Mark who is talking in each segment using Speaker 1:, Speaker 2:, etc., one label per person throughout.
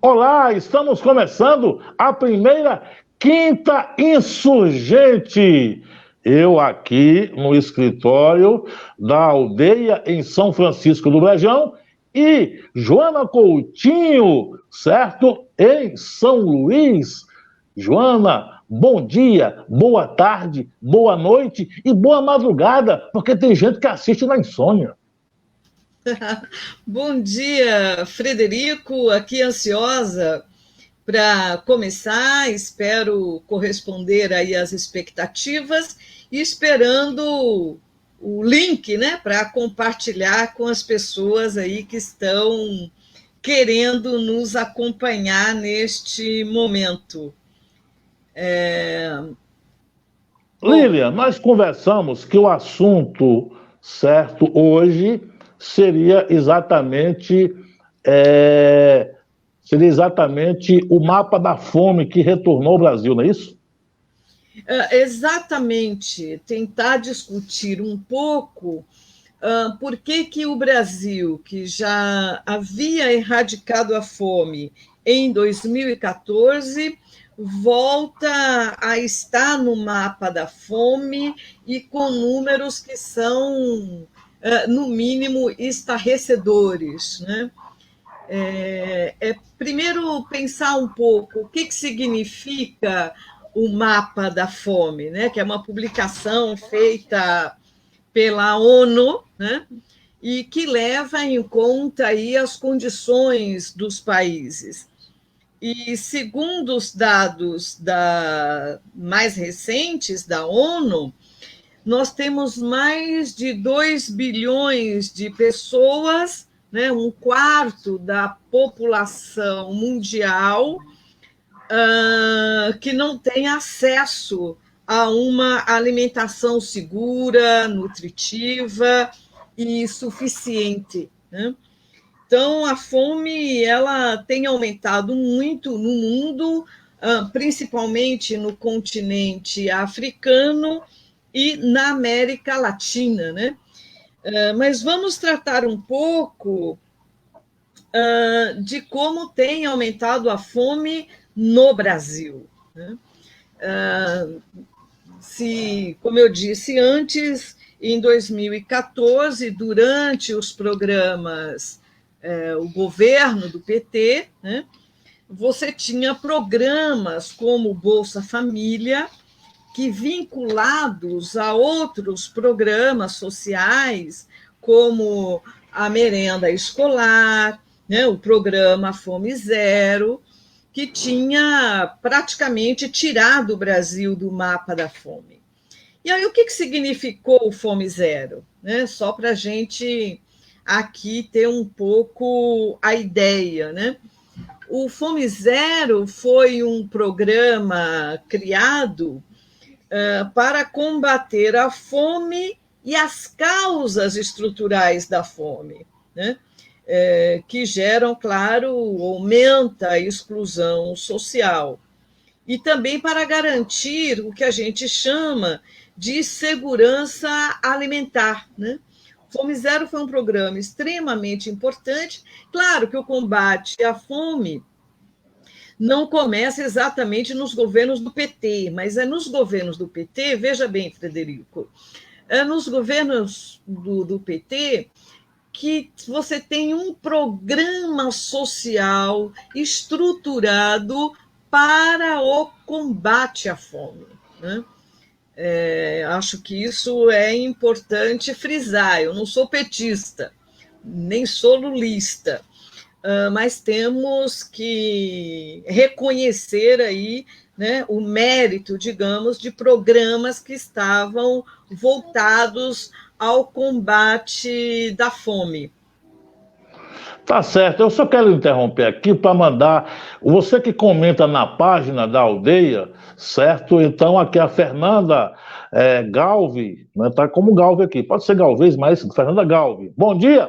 Speaker 1: Olá, estamos começando a primeira Quinta Insurgente. Eu aqui no escritório da Aldeia em São Francisco do Brejão e Joana Coutinho, certo? Em São Luís. Joana, bom dia, boa tarde, boa noite e boa madrugada, porque tem gente que assiste na insônia.
Speaker 2: Bom dia, Frederico, aqui ansiosa para começar, espero corresponder aí às expectativas e esperando o link, né, para compartilhar com as pessoas aí que estão querendo nos acompanhar neste momento. Bom,
Speaker 1: Lilian, nós conversamos que o assunto certo hoje seria exatamente, é, seria exatamente o mapa da fome que retornou ao Brasil, não é isso?
Speaker 2: exatamente, tentar discutir um pouco por que que o Brasil, que já havia erradicado a fome em 2014, volta a estar no mapa da fome e com números que são, no mínimo, estarrecedores, né? Primeiro pensar um pouco o que que significa o mapa da fome, né? Que é uma publicação feita pela ONU, né? E que leva em conta aí as condições dos países. E segundo os dados mais recentes da ONU, nós temos mais de 2 bilhões de pessoas, né, um quarto da população mundial, que não tem acesso a uma alimentação segura, nutritiva e suficiente, né? Então, a fome ela tem aumentado muito no mundo, principalmente no continente africano e na América Latina, né? Mas vamos tratar um pouco de como tem aumentado a fome no Brasil, né? Como eu disse antes, em 2014, durante os programas, o governo do PT, né, você tinha programas como Bolsa Família, que vinculados a outros programas sociais, como a merenda escolar, né, o programa Fome Zero, que tinha praticamente tirado o Brasil do mapa da fome. E aí, o que significou o Fome Zero? Né? Só para a gente aqui ter um pouco a ideia, né? O Fome Zero foi um programa criado para combater a fome e as causas estruturais da fome, né? Que geram, claro, aumenta a exclusão social. E também para garantir o que a gente chama de segurança alimentar, né? Fome Zero foi um programa extremamente importante. Claro que o combate à fome não começa exatamente nos governos do PT, mas é nos governos do PT, veja bem, Frederico, é nos governos do PT que você tem um programa social estruturado para o combate à fome, né? Acho que isso é importante frisar. Eu não sou petista, nem sou lulista, mas temos que reconhecer aí, né, o mérito, digamos, de programas que estavam voltados ao combate da fome.
Speaker 1: Tá certo, eu só quero interromper aqui para mandar. Você que comenta na página da aldeia, certo? Então, aqui a Fernanda Galve, né, tá como Galve aqui, pode ser Galvez, mas Fernanda Galve. Bom dia,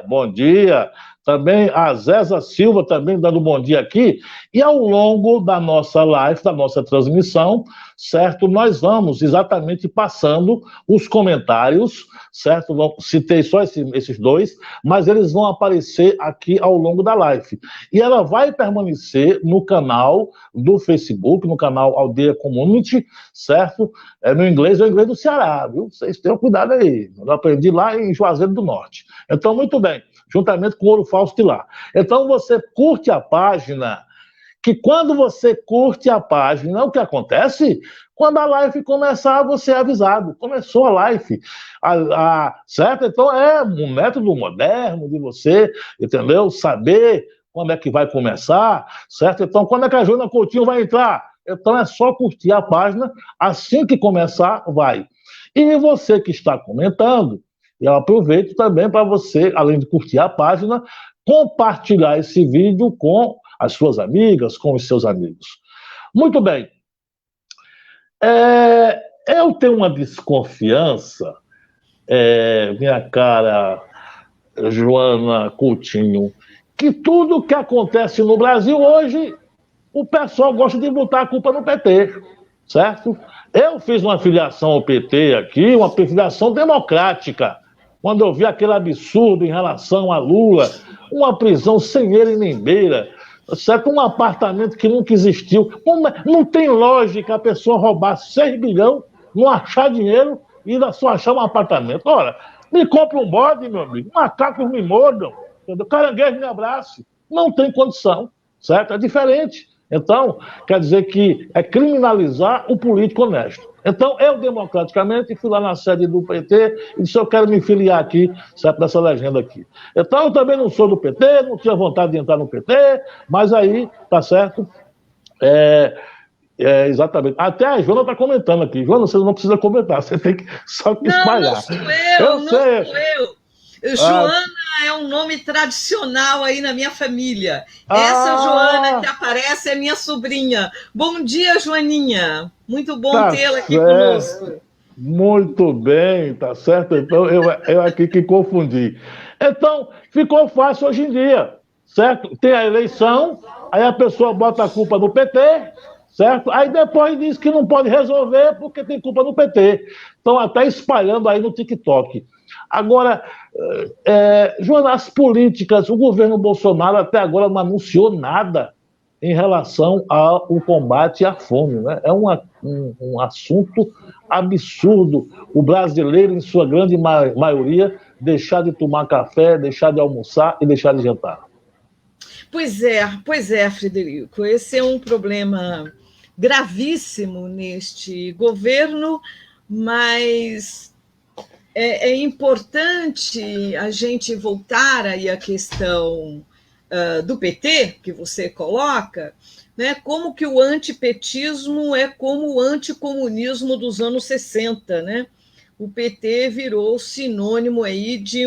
Speaker 1: também a Zéza Silva também dando bom dia aqui, e ao longo da nossa live, da nossa transmissão, certo, nós vamos exatamente passando os comentários, certo, citei só esses dois, mas eles vão aparecer aqui ao longo da live, e ela vai permanecer no canal do Facebook, no canal Aldeia Community, certo, no inglês, é o inglês do Ceará, viu, vocês tenham cuidado aí, eu aprendi lá em Juazeiro do Norte, então muito bem, juntamente com o Ouro Fausto de lá. Então você curte a página, que quando você curte a página, o que acontece? Quando a live começar, você é avisado. Começou a live. Certo? Então é um método moderno de você, entendeu? Saber quando é que vai começar, certo? Então, quando é que a Joana Coutinho vai entrar? Então é só curtir a página, assim que começar, vai. E você que está comentando, eu aproveito também para você, além de curtir a página, compartilhar esse vídeo com as suas amigas, com os seus amigos. Muito bem. Eu tenho uma desconfiança, minha cara Joana Coutinho, que tudo que acontece no Brasil hoje, o pessoal gosta de botar a culpa no PT, certo? Eu fiz uma filiação ao PT aqui, uma filiação democrática, quando eu vi aquele absurdo em relação a Lula, uma prisão sem ele nem beira, certo? Um apartamento que nunca existiu. Não tem lógica a pessoa roubar 6 bilhões, não achar dinheiro e ainda só achar um apartamento. Ora, me compre um bode, meu amigo, macacos me mordam, entendeu? Caranguejo me abrace. Não tem condição, certo? É diferente. Então, quer dizer que é criminalizar o político honesto. Então, eu, democraticamente, fui lá na sede do PT e disse, eu quero me filiar aqui, certo, nessa legenda aqui. Então, eu também não sou do PT, não tinha vontade de entrar no PT, mas aí, tá certo, exatamente. Até a Joana está comentando aqui. Joana, você não precisa comentar, você tem que só que espalhar.
Speaker 2: Não sou eu, não sou eu. Joana é um nome tradicional aí na minha família. Essa Joana que aparece é minha sobrinha. Bom dia, Joaninha. Muito bom tê-la aqui conosco.
Speaker 1: Muito bem, tá certo? Então, eu aqui que confundi. Então, ficou fácil hoje em dia, certo? Tem a eleição, aí a pessoa bota a culpa no PT, certo? Aí depois diz que não pode resolver porque tem culpa no PT. Estão até espalhando aí no TikTok. Agora, Joana, as políticas, o governo Bolsonaro até agora não anunciou nada em relação ao combate à fome, né? É um assunto absurdo. O brasileiro, em sua grande maioria, deixar de tomar café, deixar de almoçar e deixar de jantar.
Speaker 2: Pois é, Frederico. Esse é um problema gravíssimo neste governo, mas é importante a gente voltar aí à questão do PT, que você coloca, né, como que o antipetismo é como o anticomunismo dos anos 60, né? O PT virou sinônimo aí de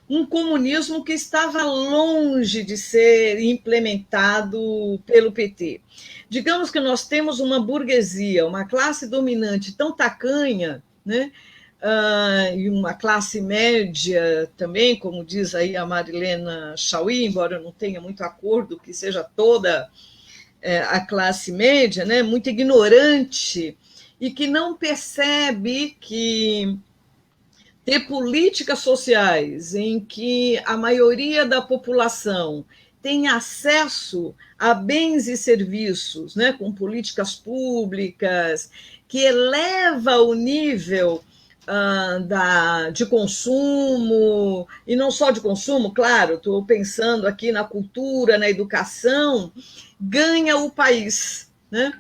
Speaker 2: um comunismo que estava longe de ser implementado pelo PT. Digamos que nós temos uma burguesia, uma classe dominante tão tacanha, né? E uma classe média também, como diz aí a Marilena Chauí, embora eu não tenha muito acordo que seja toda a classe média, né, muito ignorante, e que não percebe que ter políticas sociais em que a maioria da população tem acesso a bens e serviços, né, com políticas públicas, que eleva o nível de consumo, e não só de consumo, claro, estou pensando aqui na cultura, na educação, ganha o país, né?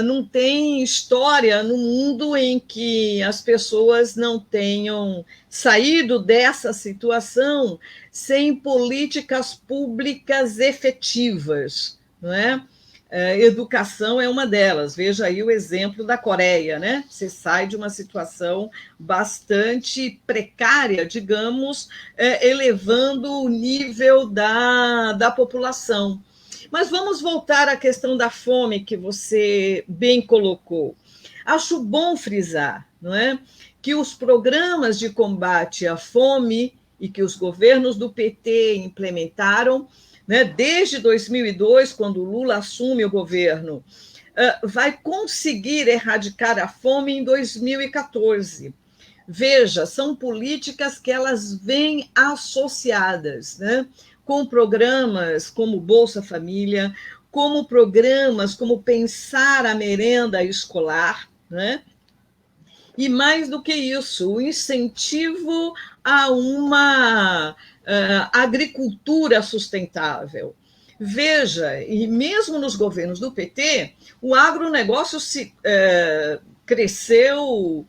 Speaker 2: Não tem história no mundo em que as pessoas não tenham saído dessa situação sem políticas públicas efetivas, não é? Educação é uma delas. Veja aí o exemplo da Coreia, né? Você sai de uma situação bastante precária, digamos, elevando o nível da população. Mas vamos voltar à questão da fome que você bem colocou. Acho bom frisar, não é, que os programas de combate à fome e que os governos do PT implementaram, né, desde 2002, quando o Lula assume o governo, vai conseguir erradicar a fome em 2014. Veja, são políticas que elas vêm associadas, né, com programas como Bolsa Família, como programas como Pensar a Merenda Escolar, né? E mais do que isso, o incentivo a uma agricultura sustentável. Veja, e mesmo nos governos do PT, o agronegócio cresceu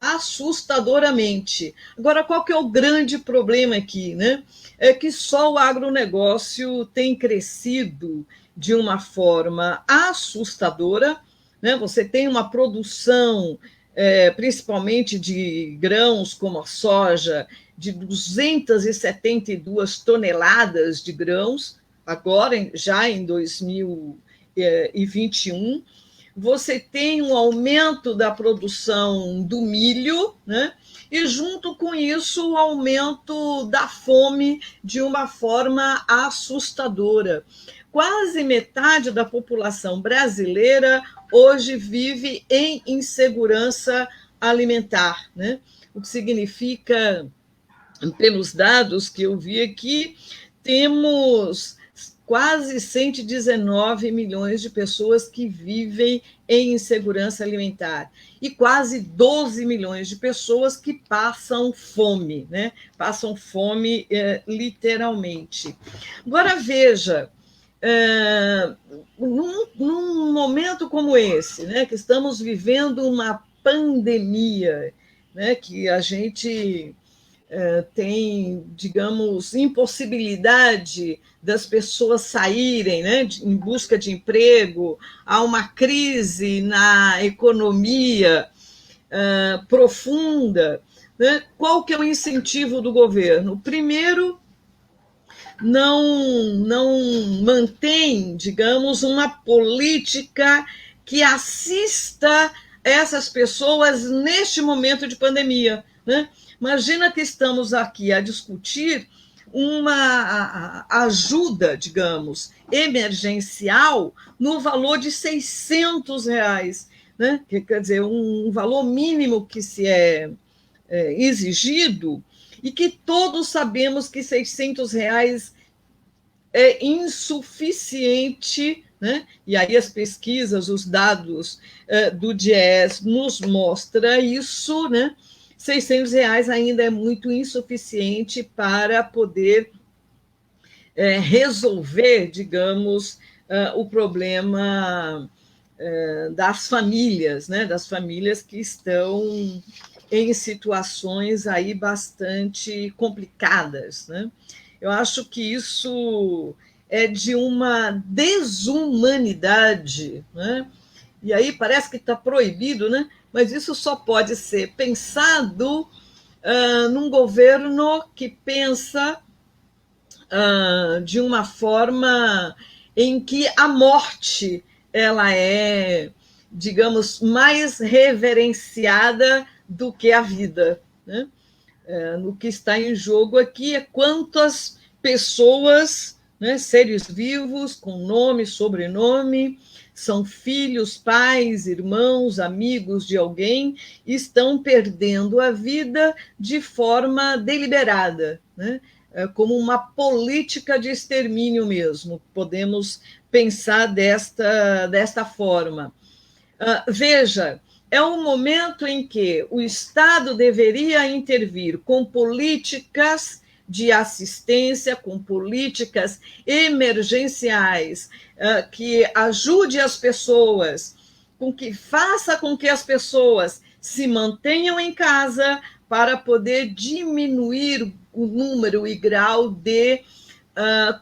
Speaker 2: assustadoramente. Agora, qual que é o grande problema aqui, né? É que só o agronegócio tem crescido de uma forma assustadora, né? Você tem uma produção, principalmente de grãos como a soja, de 272 toneladas de grãos, agora já em 2021. Você tem um aumento da produção do milho, né? E, junto com isso, o aumento da fome de uma forma assustadora. Quase metade da população brasileira hoje vive em insegurança alimentar, né? O que significa, pelos dados que eu vi aqui, temos quase 119 milhões de pessoas que vivem em insegurança alimentar e quase 12 milhões de pessoas que passam fome, né? Passam fome literalmente. Agora, veja, num momento como esse, né, que estamos vivendo uma pandemia, né, que a gente tem, digamos, impossibilidade das pessoas saírem, né, em busca de emprego, há uma crise na economia profunda, né? Qual que é o incentivo do governo? Primeiro, não mantém, digamos, uma política que assista essas pessoas neste momento de pandemia, né? Imagina que estamos aqui a discutir uma ajuda, digamos, emergencial no valor de R$ 600, né? Quer dizer, um valor mínimo que se é exigido, e que todos sabemos que R$ 600 é insuficiente, né? E aí as pesquisas, os dados do DIEES nos mostram isso, né? R$ 600 ainda é muito insuficiente para poder resolver, digamos, o problema das famílias, né? Das famílias que estão em situações aí bastante complicadas, né? Eu acho que isso é de uma desumanidade, né? E aí parece que está proibido, né? Mas isso só pode ser pensado num governo que pensa de uma forma em que a morte ela é, digamos, mais reverenciada do que a vida, né? No que está em jogo aqui é quantas pessoas, né, seres vivos com nome, sobrenome, são filhos, pais, irmãos, amigos de alguém, estão perdendo a vida de forma deliberada, né? Como uma política de extermínio mesmo, podemos pensar desta forma. Veja, é um momento em que o Estado deveria intervir com políticas de assistência, com políticas emergenciais, que ajude as pessoas, faça com que as pessoas se mantenham em casa para poder diminuir o número e grau de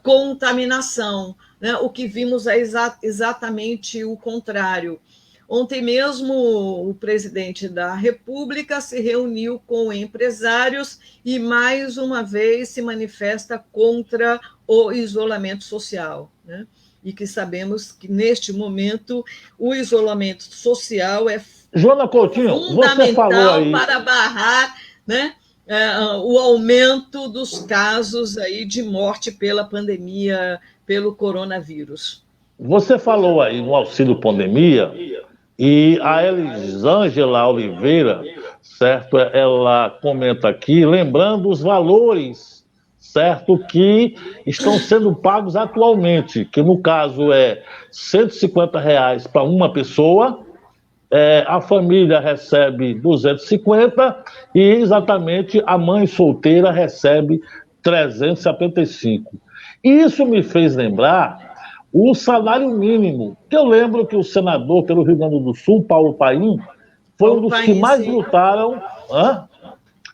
Speaker 2: contaminação, né? O que vimos é exatamente o contrário. Ontem mesmo, o presidente da República se reuniu com empresários e, mais uma vez, se manifesta contra o isolamento social, né? E que sabemos que, neste momento, o isolamento social é
Speaker 1: Joana Coutinho,
Speaker 2: fundamental
Speaker 1: você falou aí,
Speaker 2: para barrar, né, o aumento dos casos aí de morte pela pandemia, pelo coronavírus.
Speaker 1: Você falou aí no auxílio pandemia e a Elisângela Oliveira, certo? Ela comenta aqui, lembrando os valores, certo, que estão sendo pagos atualmente, que no caso é R$ 150 para uma pessoa, a família recebe 250 e exatamente a mãe solteira recebe 375. E isso me fez lembrar o salário mínimo, que eu lembro que o senador pelo Rio Grande do Sul, Paulo Paim, foi um dos que mais lutaram.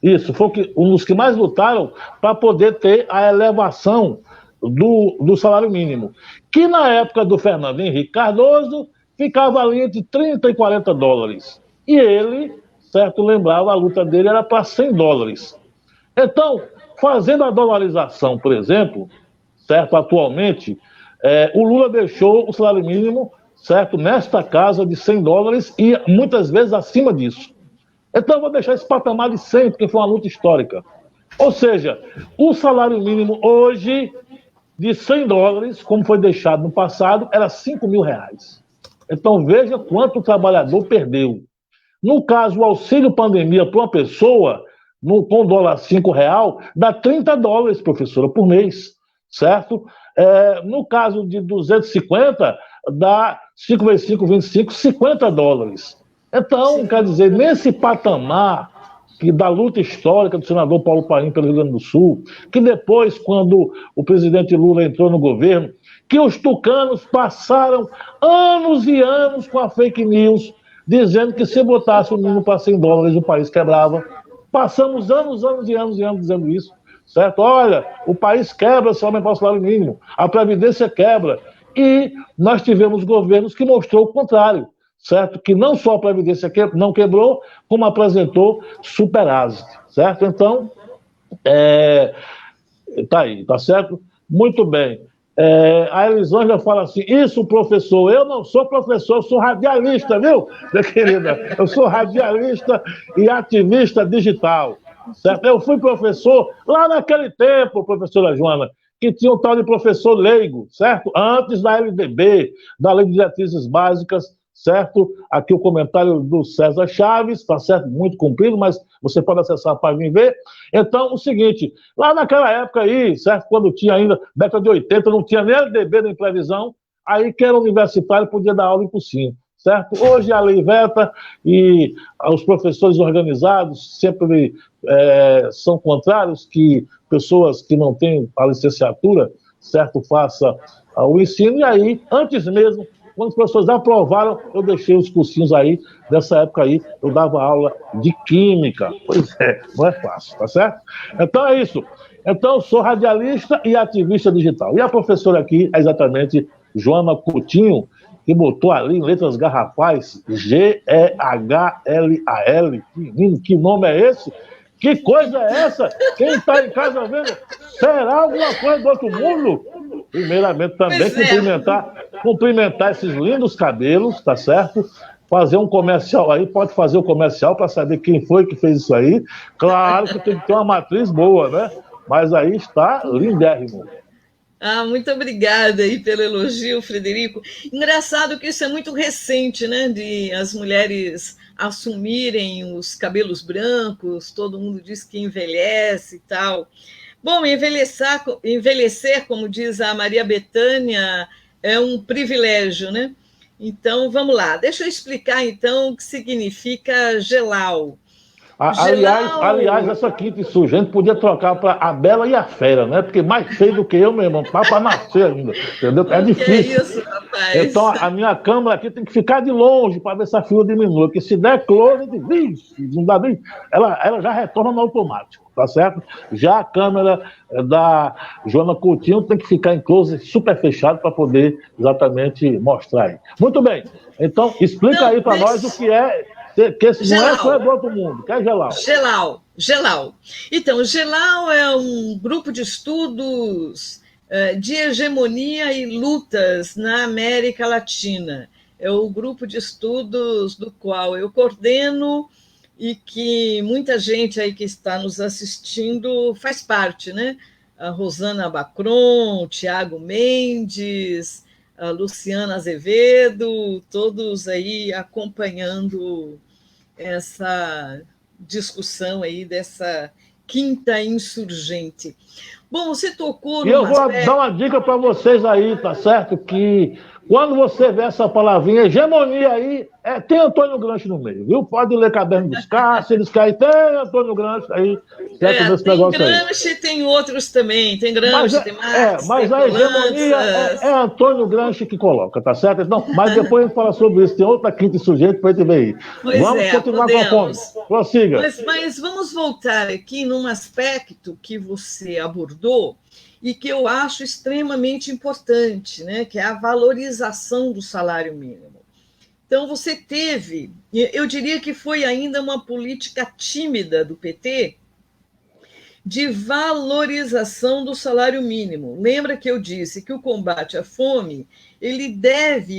Speaker 1: Isso, foi um dos que mais lutaram para poder ter a elevação do salário mínimo, que na época do Fernando Henrique Cardoso ficava ali entre 30 e 40 dólares. E ele, certo, lembrava, a luta dele era para 100 dólares. Então, fazendo a dolarização, por exemplo, certo, atualmente, o Lula deixou o salário mínimo, certo, nesta casa de 100 dólares e muitas vezes acima disso. Então, eu vou deixar esse patamar de 100, porque foi uma luta histórica. Ou seja, o salário mínimo hoje, de 100 dólares, como foi deixado no passado, era R$ 5.000. Então, veja quanto o trabalhador perdeu. No caso, o auxílio pandemia para uma pessoa, com dólar R$ 5, dá 30 dólares, professora, por mês, certo? No caso de 250, dá 5 vezes 5, 25, 50 dólares. Então, quer dizer, nesse patamar da luta histórica do senador Paulo Paim pelo Rio Grande do Sul, que depois, quando o presidente Lula entrou no governo, que os tucanos passaram anos e anos com a fake news, dizendo que se botasse o mínimo para 100 dólares o país quebrava. Passamos anos e anos dizendo isso, certo? Olha, o país quebra se aumentar o salário mínimo, a Previdência quebra. E nós tivemos governos que mostrou o contrário, certo? Que não só a Previdência não quebrou, como apresentou superávit, certo? Então, tá aí, tá certo? Muito bem. A Elisângela fala assim, isso, professor, eu não sou professor, eu sou radialista, viu, minha querida? Eu sou radialista e ativista digital, certo? Eu fui professor lá naquele tempo, professora Joana, que tinha um tal de professor leigo, certo? Antes da LDB, da Lei de Diretrizes Básicas, certo? Aqui o comentário do César Chaves, tá certo? Muito comprido, mas você pode acessar a página e ver. Então, o seguinte, lá naquela época aí, certo? Quando tinha ainda, década de 80, não tinha nem LDB nem previsão, aí quem era universitário podia dar aula em cursinho, certo? Hoje a lei veta e os professores organizados sempre são contrários que pessoas que não têm a licenciatura, certo? Faça o ensino, e aí, antes mesmo, quando os professores aprovaram, eu deixei os cursinhos aí, nessa época aí, eu dava aula de química. Pois não é fácil, tá certo? Então é isso. Então eu sou radialista e ativista digital. E a professora aqui é exatamente Joana Coutinho, que botou ali em letras garrafais, Gehlal. Menino, que nome é esse? Que coisa é essa? Quem está em casa vendo? Será alguma coisa do outro mundo? Primeiramente, também cumprimentar esses lindos cabelos, tá certo? Fazer um comercial aí, pode fazer o comercial para saber quem foi que fez isso aí. Claro que tem que ter uma matriz boa, né? Mas aí está lindérrimo.
Speaker 2: Muito obrigada aí pelo elogio, Frederico. Engraçado que isso é muito recente, né? De as mulheres assumirem os cabelos brancos, todo mundo diz que envelhece e tal. Bom, envelhecer, como diz a Maria Bethânia, é um privilégio, né? Então, vamos lá. Deixa eu explicar, então, o que significa Gehlal.
Speaker 1: Aliás, essa quinta insurgente podia trocar para a Bela e a Fera, né? Porque mais feio do que eu, meu irmão, tá para nascer ainda, entendeu? É difícil.
Speaker 2: É isso, rapaz.
Speaker 1: Então, a minha câmera aqui tem que ficar de longe para ver se a fila diminui, porque se der close, não dá nem... ela já retorna no automático, tá certo? Já a câmera da Joana Coutinho tem que ficar em close super fechado para poder exatamente mostrar aí. Muito bem. Então, explica aí para nós o que é... Que esse não é do outro mundo, que é Gehlal.
Speaker 2: Gehlal. Então, Gehlal é um grupo de estudos de hegemonia e lutas na América Latina. É o grupo de estudos do qual eu coordeno e que muita gente aí que está nos assistindo faz parte, né? A Rosana Bacron, o Tiago Mendes, a Luciana Azevedo, todos aí acompanhando essa discussão aí dessa quinta insurgente. Bom, você tocou
Speaker 1: E eu
Speaker 2: num
Speaker 1: vou
Speaker 2: aspecto...
Speaker 1: dar uma dica para vocês aí, tá certo? Que quando você vê essa palavrinha hegemonia aí, tem Antônio Gramsci no meio, viu? Pode ler Caderno dos Cáceres, que aí tem Antônio Gramsci aí, certo? Nesse
Speaker 2: tem
Speaker 1: negócio aí.
Speaker 2: Gramsci, tem outros também, tem Gramsci, tem Marx, tem
Speaker 1: Mas a hegemonia
Speaker 2: Polantzas.
Speaker 1: é Antônio Gramsci que coloca, tá certo? Então, mas depois a gente fala sobre isso, tem outra quinta sujeito para a gente ver aí. Vamos continuar com a fome. Prossiga.
Speaker 2: Mas vamos voltar aqui num aspecto que você abordou e que eu acho extremamente importante, né? Que é a valorização do salário mínimo. Então, você teve, eu diria que foi ainda uma política tímida do PT de valorização do salário mínimo. Lembra que eu disse que o combate à fome ele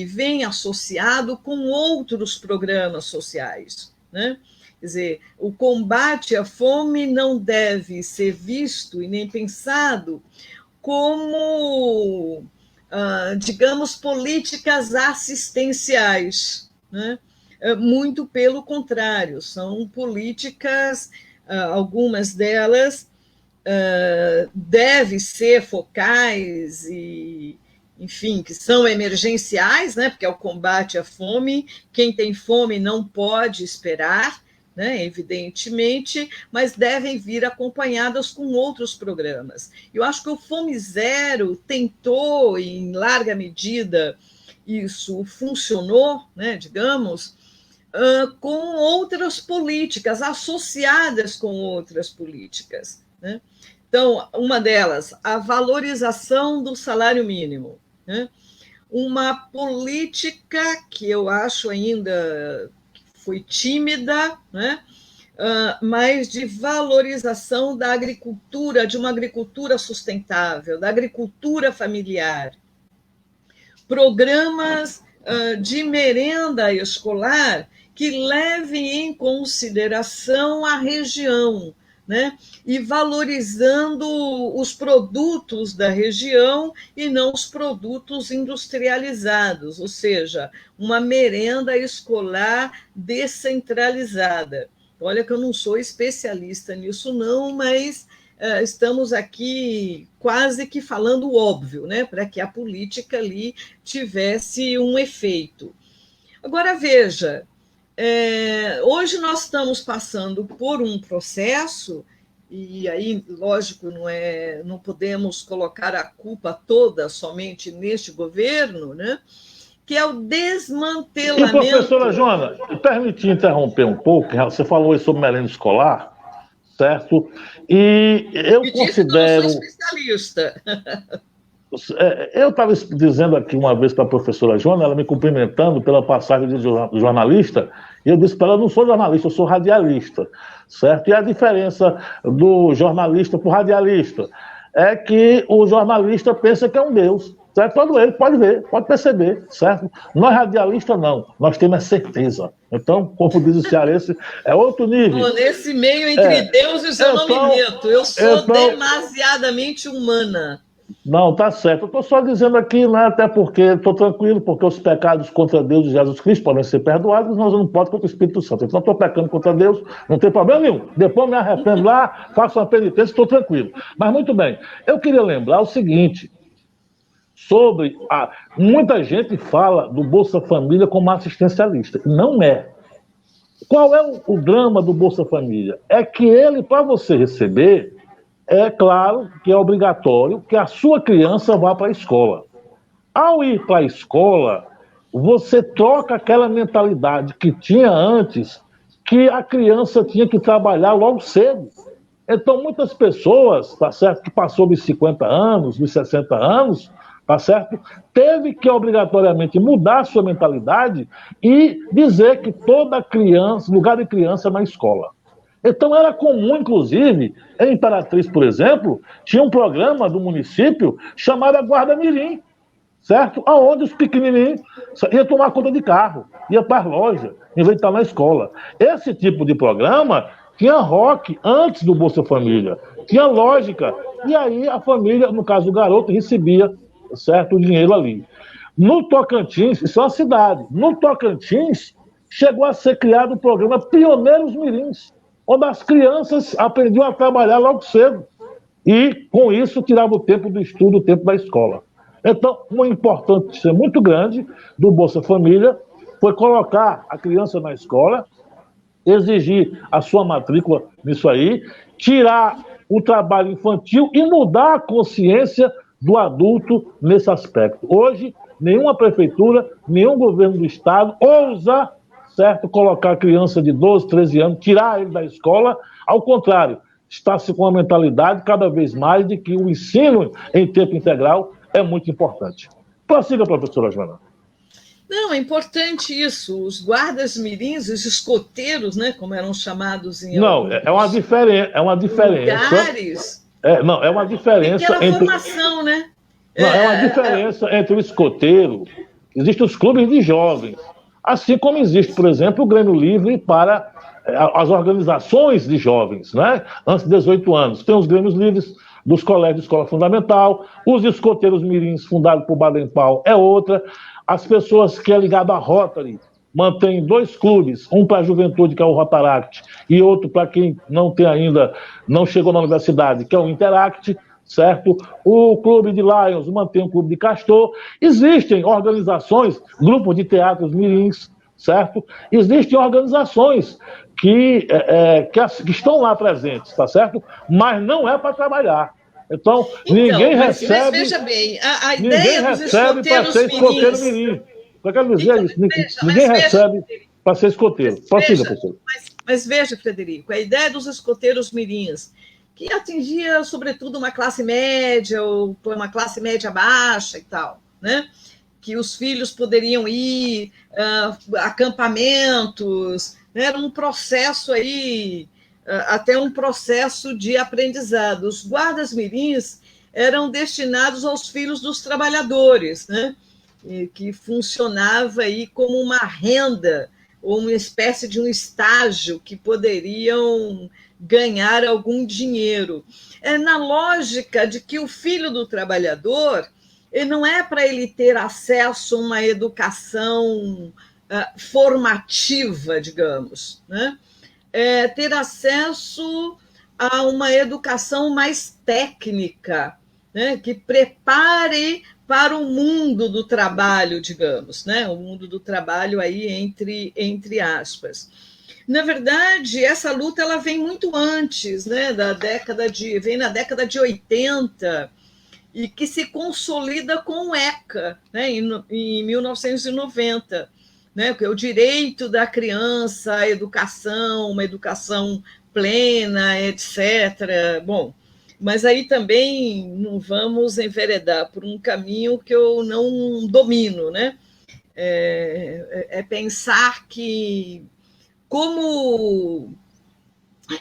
Speaker 2: vem associado com outros programas sociais, né? Quer dizer, o combate à fome não deve ser visto e nem pensado como, digamos, políticas assistenciais, né? Muito pelo contrário, são políticas, algumas delas devem ser focais e, enfim, que são emergenciais, né? Porque é o combate à fome, quem tem fome não pode esperar, né, evidentemente, mas devem vir acompanhadas com outros programas. Eu acho que o Fome Zero tentou, em larga medida, isso funcionou, né, digamos, com outras políticas, associadas com outras políticas, né? Então, uma delas, a valorização do salário mínimo, né? Uma política que eu acho ainda foi tímida, né? Mas de valorização da agricultura, de uma agricultura sustentável, da agricultura familiar. Programas de merenda escolar que levem em consideração a região, né? E valorizando os produtos da região e não os produtos industrializados, ou seja, uma merenda escolar descentralizada. Olha que eu não sou especialista nisso não, mas estamos aqui quase que falando o óbvio, né? Para que a política ali tivesse um efeito. Agora, veja, hoje nós estamos passando por um processo, e aí, lógico, não podemos colocar a culpa toda somente neste governo, né? Que é o desmantelamento...
Speaker 1: E, professora Joana, permitir interromper um pouco, você falou sobre merenda escolar, certo? E eu considero...
Speaker 2: Eu sou especialista.
Speaker 1: Eu estava dizendo aqui uma vez para a professora Joana, ela me cumprimentando pela passagem de jornalista, e eu disse para ela, eu não sou jornalista, eu sou radialista, certo? E a diferença do jornalista para o radialista é que o jornalista pensa que é um deus, certo? Todo ele pode ver, pode perceber, certo? Nós radialistas não, nós temos a certeza. Então, como diz o cearense, é outro nível.
Speaker 2: Bom, nesse meio entre deuses eu não me meto, eu sou demasiadamente humana.
Speaker 1: Não, tá certo. Eu estou só dizendo aqui, né, até porque estou tranquilo, porque os pecados contra Deus e Jesus Cristo podem ser perdoados, nós não podemos contra o Espírito Santo. Então, estou pecando contra Deus, não tem problema nenhum. Depois me arrependo lá, faço uma penitência, estou tranquilo. Mas, muito bem, eu queria lembrar o seguinte, sobre muita gente fala do Bolsa Família como assistencialista. Não é. Qual é o drama do Bolsa Família? É que ele, para você receber... É claro que é obrigatório que a sua criança vá para a escola. Ao ir para a escola, você troca aquela mentalidade que tinha antes, que a criança tinha que trabalhar logo cedo. Então, muitas pessoas, tá certo, que passou dos 50 anos, dos 60 anos, tá certo, teve que obrigatoriamente mudar a sua mentalidade e dizer que toda criança, lugar de criança é na escola. Então era comum, inclusive, em Imperatriz, por exemplo, tinha um programa do município chamado Guarda Mirim, certo? Aonde os pequenininhos iam tomar conta de carro, ia para as lojas, em vez de estar na escola. Esse tipo de programa tinha rock antes do Bolsa Família, tinha lógica, e aí a família, no caso o garoto, recebia, certo, o dinheiro ali. No Tocantins, isso é uma cidade, no Tocantins chegou a ser criado o programa Pioneiros Mirins, onde as crianças aprendiam a trabalhar logo cedo. E, com isso, tirava o tempo do estudo, o tempo da escola. Então, uma importância muito grande do Bolsa Família foi colocar a criança na escola, exigir a sua matrícula nisso aí, tirar o trabalho infantil e mudar a consciência do adulto nesse aspecto. Hoje, nenhuma prefeitura, nenhum governo do estado ousa, certo, colocar a criança de 12, 13 anos, tirar ele da escola. Ao contrário, está-se com a mentalidade cada vez mais de que o ensino em tempo integral é muito importante. Prossiga, professora Joana.
Speaker 2: Não, é importante isso. Os guardas mirins, os escoteiros, né, como eram chamados em
Speaker 1: Não, é uma diferença.
Speaker 2: Lugares.
Speaker 1: Não, é uma diferença
Speaker 2: entre a formação, né?
Speaker 1: Não, é uma diferença entre o escoteiro. Existem os clubes de jovens, assim como existe, por exemplo, o Grêmio Livre para as organizações de jovens, né? Antes de 18 anos. Tem os Grêmios Livres dos colégios de escola fundamental, os escoteiros mirins fundados por Baden-Powell é outra. As pessoas que é ligado à Rotary mantêm 2 clubes, um para a juventude, que é o Rotaract, e outro para quem não tem ainda, não chegou na universidade, que é o Interact, certo? O Clube de Lions mantém o Clube de Castor. Existem organizações, grupos de teatros mirins, certo? Existem organizações que estão lá presentes, tá certo? Mas não é para trabalhar. Então, ninguém recebe. Mas
Speaker 2: veja bem, a ideia dos escoteiros
Speaker 1: mirins. Eu quero dizer isso. Ninguém recebe para ser escoteiro. Prossiga, professor.
Speaker 2: Mas veja, Frederico, a ideia dos escoteiros mirins, que atingia, sobretudo, uma classe média ou uma classe média baixa e tal, né? Que os filhos poderiam ir acampamentos, né? Era um processo aí, até um processo de aprendizado. Os guardas mirins eram destinados aos filhos dos trabalhadores, né? E que funcionava aí como uma renda ou uma espécie de um estágio que poderiam ganhar algum dinheiro. É na lógica de que o filho do trabalhador não é para ele ter acesso a uma educação formativa, digamos, né? É ter acesso a uma educação mais técnica, né? Que prepare para o mundo do trabalho, digamos, né? O mundo do trabalho aí entre aspas. Na verdade, essa luta ela vem muito antes, né? Vem na década de 80 e que se consolida com o ECA, né? Em 1990. Né, que é o direito da criança à educação, uma educação plena, etc. Bom, mas aí também não vamos enveredar por um caminho que eu não domino, né? É pensar que como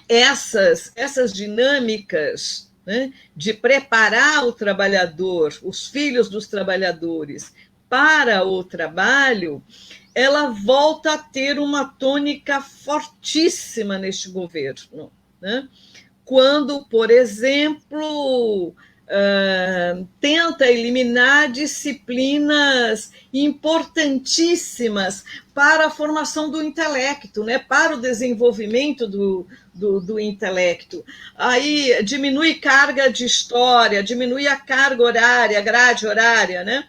Speaker 2: essas dinâmicas, né, de preparar o trabalhador, os filhos dos trabalhadores para o trabalho, ela volta a ter uma tônica fortíssima neste governo, né? Quando, por exemplo, tenta eliminar disciplinas importantíssimas para a formação do intelecto, né? Para o desenvolvimento do intelecto. Aí diminui carga de história, diminui a carga horária, a grade horária, né?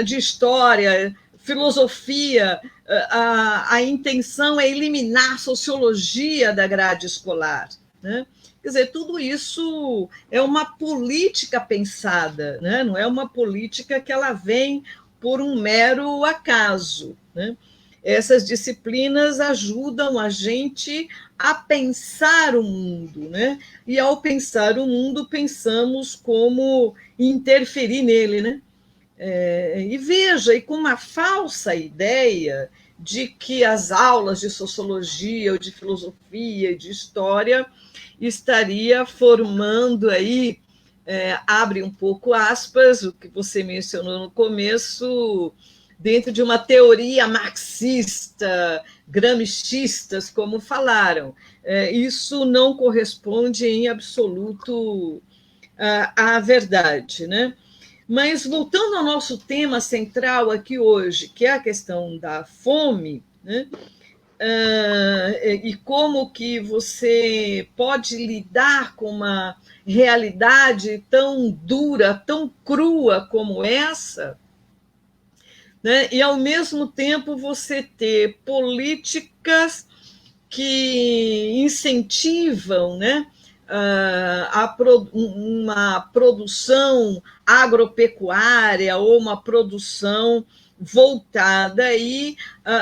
Speaker 2: De história, filosofia, a intenção é eliminar a sociologia da grade escolar, né? Quer dizer, tudo isso é uma política pensada, né? Não é uma política que ela vem por um mero acaso, né? Essas disciplinas ajudam a gente a pensar o mundo, né? E ao pensar o mundo, pensamos como interferir nele, né? E veja, e com uma falsa ideia de que as aulas de sociologia, ou de filosofia, de história, estaria formando aí abre um pouco aspas, o que você mencionou no começo, dentro de uma teoria marxista, gramscistas, como falaram. Isso não corresponde em absoluto à verdade, né? Mas, voltando ao nosso tema central aqui hoje, que é a questão da fome, né? E como que você pode lidar com uma realidade tão dura, tão crua como essa, né? E, ao mesmo tempo, você ter políticas que incentivam, né, uma produção agropecuária ou uma produção voltada aí,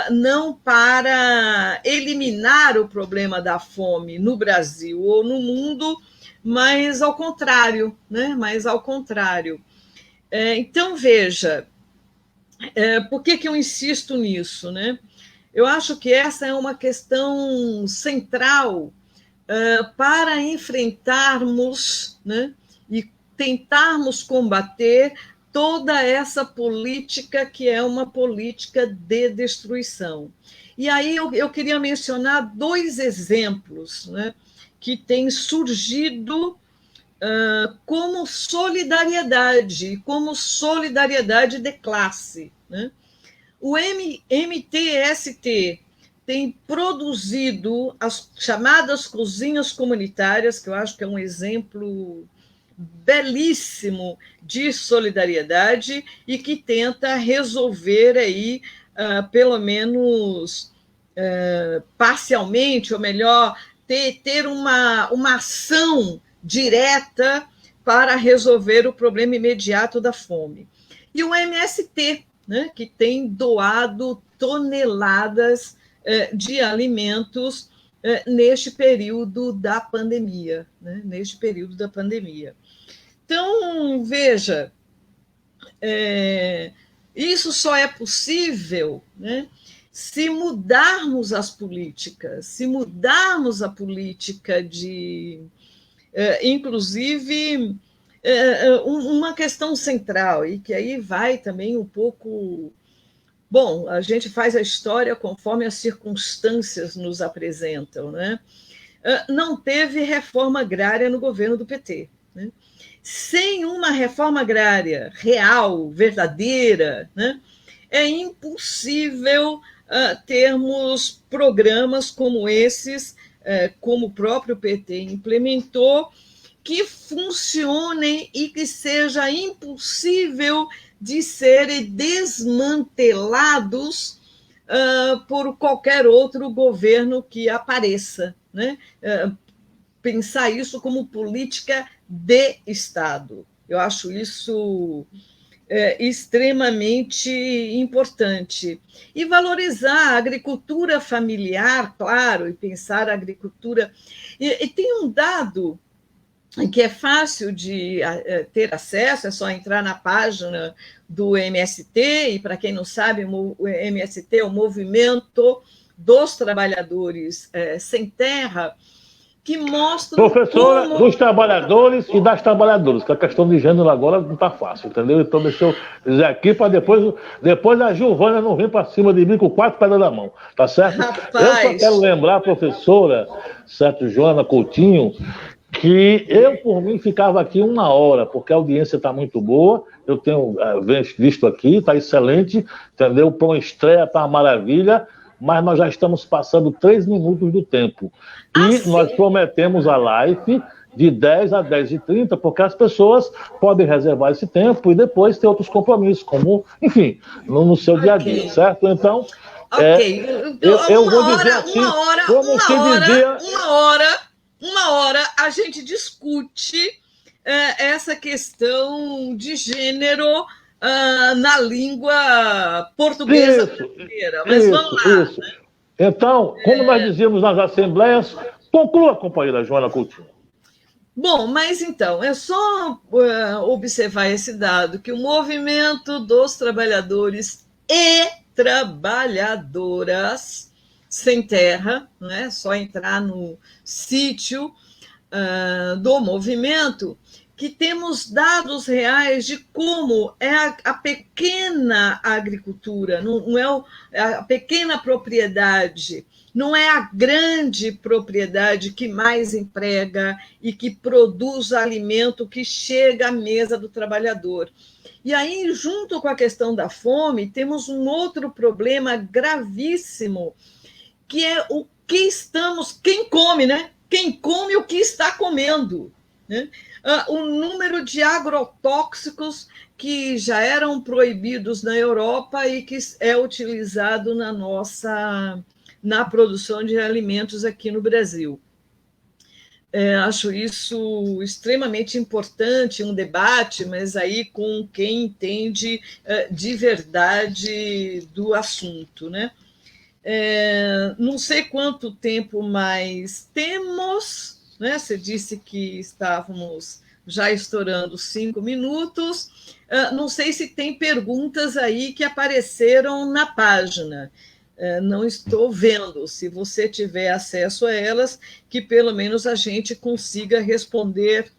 Speaker 2: não para eliminar o problema da fome no Brasil ou no mundo, mas ao contrário, né? Mas ao contrário. Então, veja, por que eu insisto nisso, né? Eu acho que essa é uma questão central para enfrentarmos, né, e tentarmos combater toda essa política que é uma política de destruição. E aí eu queria mencionar dois exemplos, né, que têm surgido como solidariedade de classe, né? O MTST tem produzido as chamadas cozinhas comunitárias, que eu acho que é um exemplo belíssimo de solidariedade e que tenta resolver aí, pelo menos parcialmente, ou melhor, ter uma ação direta para resolver o problema imediato da fome. E o MST, né, que tem doado toneladas de alimentos neste período da pandemia, né, neste período da pandemia. Então, veja, isso só é possível, né, se mudarmos as políticas, se mudarmos a política de, inclusive, uma questão central, e que aí vai também um pouco. Bom, a gente faz a história conforme as circunstâncias nos apresentam, né? Não teve reforma agrária no governo do PT, né? Sem uma reforma agrária real, verdadeira, né, é impossível termos programas como esses, como o próprio PT implementou, que funcionem e que seja impossível de serem desmantelados por qualquer outro governo que apareça, né? Pensar isso como política de Estado. Eu acho isso extremamente importante. E valorizar a agricultura familiar, claro, e pensar a agricultura. E tem um dado que é fácil de ter acesso, é só entrar na página do MST, e para quem não sabe, o MST é o Movimento dos Trabalhadores Sem Terra, que mostra
Speaker 1: Professora dos trabalhadores e das trabalhadoras, que a questão de gênero agora não está fácil, entendeu? Então deixa eu dizer aqui para depois a Giovana não vir para cima de mim com 4 pedras na mão, tá certo?
Speaker 2: Rapaz.
Speaker 1: Eu só quero lembrar, professora, certo, Joana Coutinho, que eu, por mim, ficava aqui 1 hora, porque a audiência está muito boa, eu tenho visto aqui, está excelente, entendeu? O Pão Estreia está uma maravilha, mas nós já estamos passando 3 minutos do tempo. E nós prometemos a live de 10 a 10h30, porque as pessoas podem reservar esse tempo e depois ter outros compromissos, como, enfim, no seu dia a dia, certo? Então, eu vou dizer assim, como se dizia...
Speaker 2: Uma hora a gente discute essa questão de gênero na língua portuguesa brasileira. Mas vamos lá.
Speaker 1: Isso. Né? Então, como nós dizíamos nas assembleias, conclua, companheira Joana Coutinho.
Speaker 2: Bom, mas então, é só observar esse dado, que o movimento dos trabalhadores e trabalhadoras sem terra, né? Só entrar no sítio do movimento, que temos dados reais de como é a pequena agricultura, não é a pequena propriedade, não é a grande propriedade que mais emprega e que produz alimento que chega à mesa do trabalhador. E aí, junto com a questão da fome, temos um outro problema gravíssimo, que é o que quem come, né? Quem come o que está comendo, né? O número de agrotóxicos que já eram proibidos na Europa e que é utilizado na produção de alimentos aqui no Brasil. Acho isso extremamente importante, um debate, mas aí com quem entende de verdade do assunto, né? Não sei quanto tempo mais temos, né? Você disse que estávamos já estourando 5 minutos. Não sei se tem perguntas aí que apareceram na página. Não estou vendo. Se você tiver acesso a elas, que pelo menos a gente consiga responder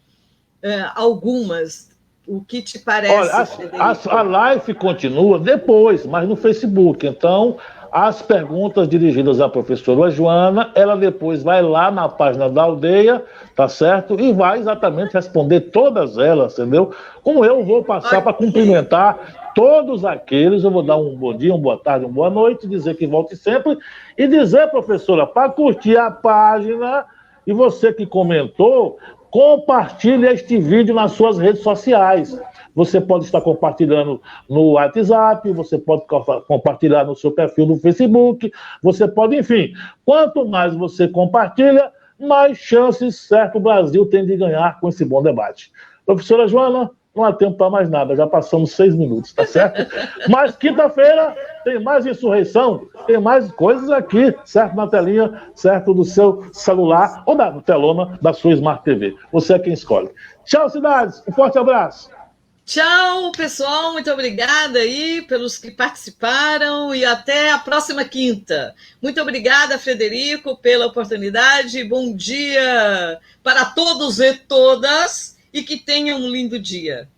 Speaker 2: algumas. O que te parece,
Speaker 1: olha,
Speaker 2: Frederico?
Speaker 1: a live continua depois, mas no Facebook. Então, as perguntas dirigidas à professora Joana, ela depois vai lá na página da aldeia, tá certo? E vai exatamente responder todas elas, entendeu? Como eu vou passar para cumprimentar todos aqueles, eu vou dar um bom dia, uma boa tarde, uma boa noite, dizer que volte sempre, e dizer, professora, para curtir a página, e você que comentou, compartilhe este vídeo nas suas redes sociais. Você pode estar compartilhando no WhatsApp, você pode compartilhar no seu perfil no Facebook, você pode, enfim, quanto mais você compartilha, mais chances, certo, o Brasil tem de ganhar com esse bom debate. Professora Joana, não há tempo para mais nada, já passamos 6 minutos, tá certo? Mas quinta-feira tem mais insurreição, tem mais coisas aqui, certo? Na telinha, certo? Do seu celular ou na telona da sua Smart TV. Você é quem escolhe. Tchau, cidades. Um forte abraço.
Speaker 2: Tchau, pessoal. Muito obrigada aí pelos que participaram e até a próxima quinta. Muito obrigada, Frederico, pela oportunidade. Bom dia para todos e todas e que tenham um lindo dia.